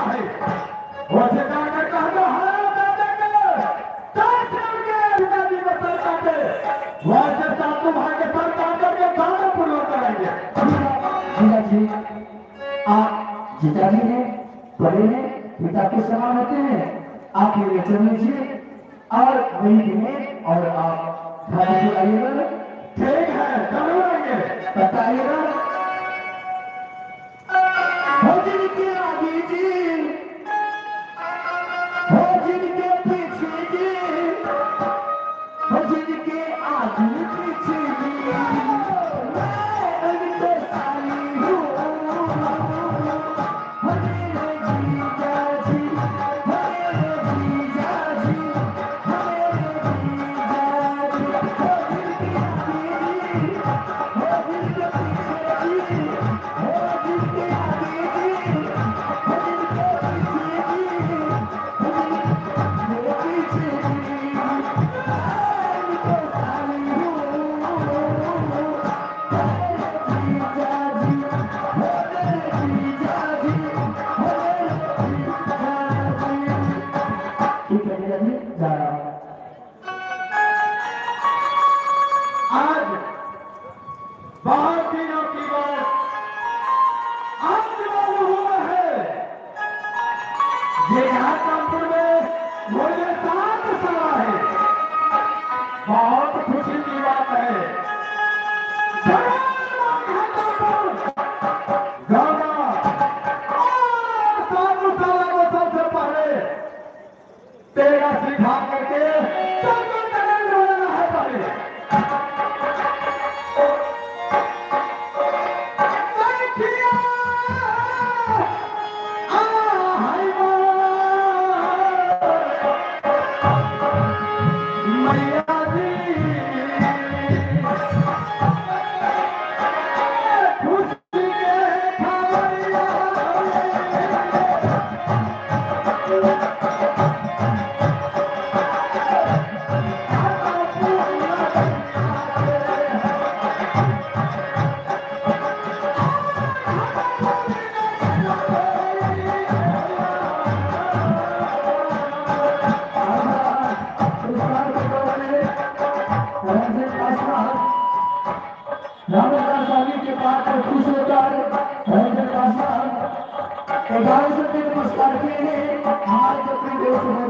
है वैसे जाकर कह दो हरा दादा के पिताजी को सर काटे वैसे सातों भाई के सर काट करके खाना पूर्वक कराएंगे। जीजा जी आप जीजा जी हैं, बड़े हैं, पिता के समान होते हैं। आप ये लेटर लीजिए और वही दें और आप घर को आइएगा। ठीक है जरूर आएंगे। बताइएगा हो जिनके आगे जी, हो जिनके पीछे जी, हो जिनके आगे पीछे जी, मैं उनके साली हूँ। हमेरे जीजा जी, हमेरे जीजा जी, हमेरे जीजा जी, हो जिनके आगे जी, हो जिनके पीछे जी, हो जिनके आगे जी, हो जिनके पीछे जी, हो जिनके पीछे जी, मैं उनके साली हूँ। आज बहुत दिनों की बात आज मालूम हुआ है ये यहाँ कानपुर में मुझे साथ सवा है। बहुत खुशी की बात है। गाना और साधु साला को सबसे पहले तेरा सिखा करके सबको टैलेंट बनाना है पहले। रामदास स्वामी के पास खुश होकर नमस्कार किए हमारे अपने देश में